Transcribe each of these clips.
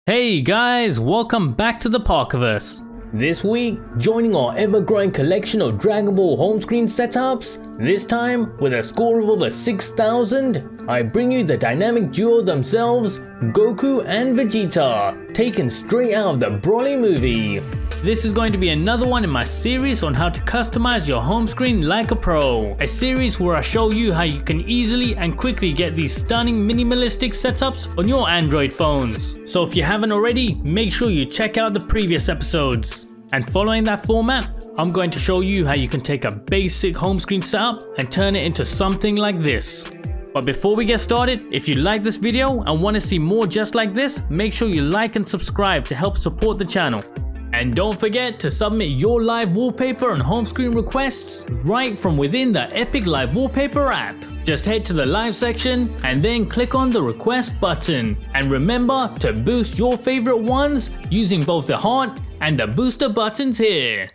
Hey guys, welcome back to the Parkerverse. This week, joining our ever-growing collection of Dragonball Homescreen setups, this time with a score of over 6,000, I bring you the dynamic duo themselves, Goku and Vegeta, taken straight out of the Broly movie. This is going to be another one in my series on how to customize your home screen like a pro. A series where I show you how you can easily and quickly get these stunning minimalistic setups on your Android phones. So if you haven't already, make sure you check out the previous episodes. And following that format, I'm going to show you how you can take a basic home screen setup and turn it into something like this. But before we get started, if you like this video and want to see more just like this, make sure you like and subscribe to help support the channel. And don't forget to submit your live wallpaper and home screen requests right from within the Epic Live Wallpaper app. Just head to the live section and then click on the request button. And remember to boost your favorite ones using both the heart and the booster buttons here.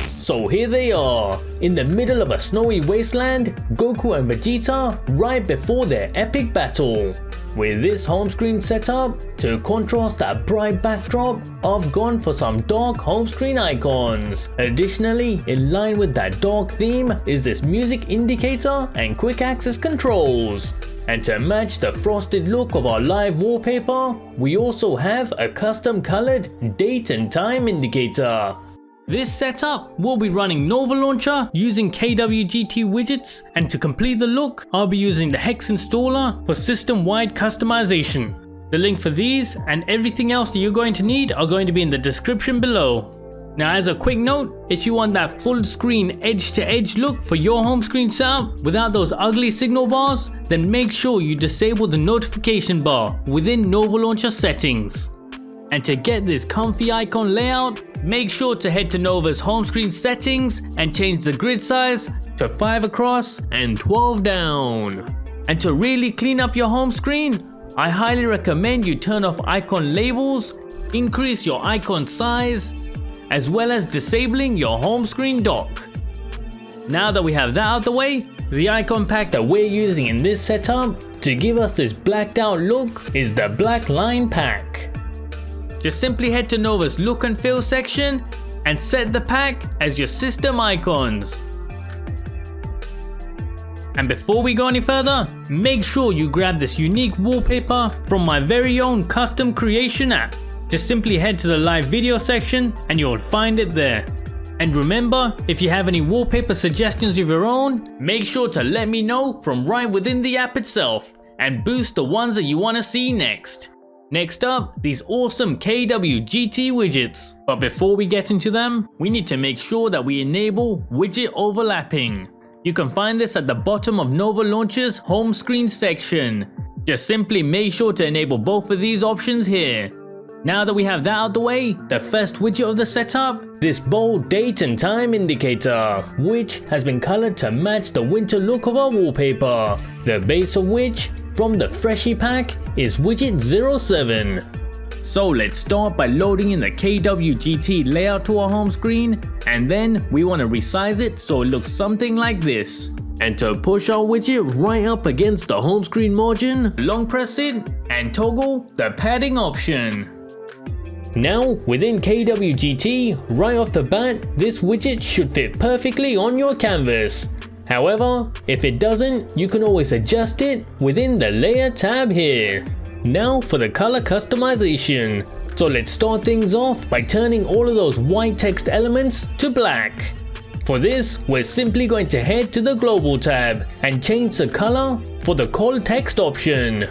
So here they are, in the middle of a snowy wasteland, Goku and Vegeta right before their epic battle. With this home screen setup, to contrast that bright backdrop, I've gone for some dark home screen icons. Additionally, in line with that dark theme is this music indicator and quick access controls. And to match the frosted look of our live wallpaper, we also have a custom colored date and time indicator. This setup will be running Nova Launcher using KWGT widgets, and to complete the look, I'll be using the Hex Installer for system-wide customization. The link for these and everything else that you're going to need are going to be in the description below. Now as a quick note, if you want that full screen edge-to-edge look for your home screen setup without those ugly signal bars, then make sure you disable the notification bar within Nova Launcher settings. And to get this comfy icon layout, make sure to head to Nova's home screen settings and change the grid size to 5 across and 12 down. And to really clean up your home screen, I highly recommend you turn off icon labels, increase your icon size, as well as disabling your home screen dock. Now that we have that out the way, the icon pack that we're using in this setup to give us this blacked out look is the Black Line pack. Just simply head to Nova's look and feel section and set the pack as your system icons. And before we go any further, make sure you grab this unique wallpaper from my very own custom creation app. Just simply head to the live video section and you'll find it there. And remember, if you have any wallpaper suggestions of your own, make sure to let me know from right within the app itself and boost the ones that you want to see next. Next up, these awesome KWGT widgets. But before we get into them, we need to make sure that we enable Widget Overlapping. You can find this at the bottom of Nova Launcher's home screen section. Just simply make sure to enable both of these options here. Now that we have that out the way, the first widget of the setup, this bold date and time indicator, which has been colored to match the winter look of our wallpaper, the base of which, from the Freshie pack, is widget 07. So let's start by loading in the KWGT layout to our home screen, and then we want to resize it so it looks something like this. And to push our widget right up against the home screen margin, long press it and toggle the padding option. Now within KWGT, right off the bat, this widget should fit perfectly on your canvas. However, if it doesn't, you can always adjust it within the layer tab here. Now for the color customization. So let's start things off by turning all of those white text elements to black. For this, we're simply going to head to the global tab and change the color for the call text option.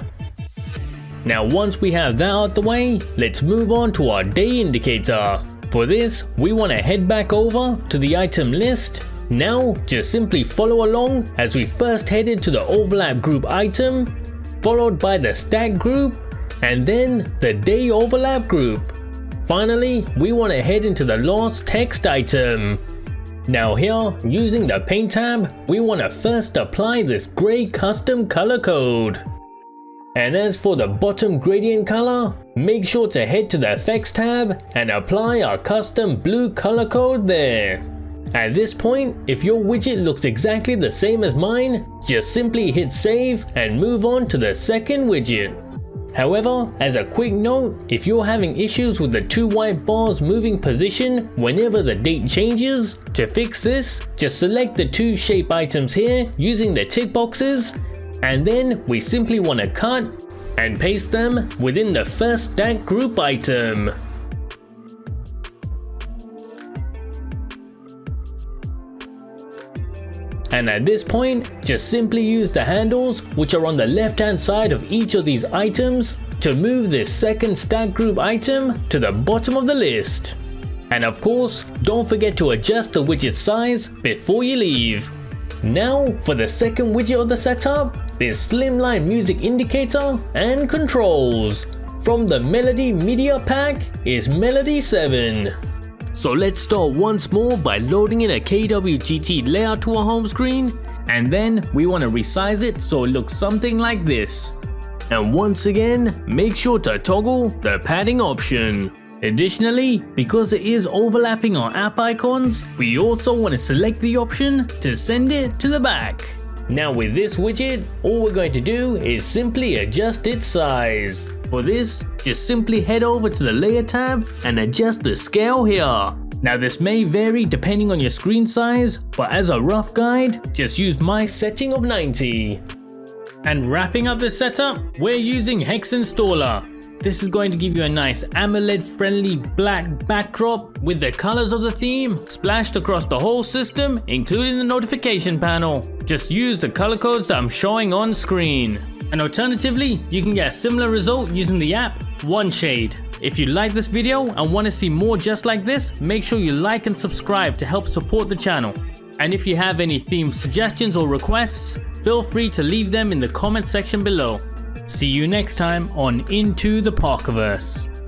Now once we have that out the way, let's move on to our day indicator. For this, we want to head back over to the item list. Now just simply follow along as we first head into the overlap group item, followed by the stack group, and then the day overlap group. Finally, we want to head into the last text item. Now here, using the paint tab, we want to first apply this gray custom color code. And as for the bottom gradient color, make sure to head to the effects tab and apply our custom blue color code there. At this point, if your widget looks exactly the same as mine, just simply hit save and move on to the second widget. However, as a quick note, if you're having issues with the two white bars moving position whenever the date changes, to fix this, just select the two shape items here using the tick boxes, and then we simply want to cut and paste them within the first stack group item. And at this point, just simply use the handles which are on the left hand side of each of these items to move this second stack group item to the bottom of the list. And of course, don't forget to adjust the widget size before you leave. Now for the second widget of the setup, this slimline music indicator and controls. From the Melody Media Pack is Melody 7. So let's start once more by loading in a KWGT layout to our home screen, and then we want to resize it so it looks something like this. And once again, make sure to toggle the padding option. Additionally, because it is overlapping our app icons, we also want to select the option to send it to the back. Now with this widget, all we're going to do is simply adjust its size. For this, just simply head over to the layer tab and adjust the scale here. Now this may vary depending on your screen size, but as a rough guide, just use my setting of 90. And wrapping up the setup, we're using Hex Installer. This is going to give you a nice AMOLED friendly black backdrop with the colors of the theme splashed across the whole system, including the notification panel. Just use the color codes that I'm showing on screen. And alternatively, you can get a similar result using the app OneShade. If you like this video and want to see more just like this, make sure you like and subscribe to help support the channel. And if you have any theme suggestions or requests, feel free to leave them in the comment section below. See you next time on Into the Parkerverse.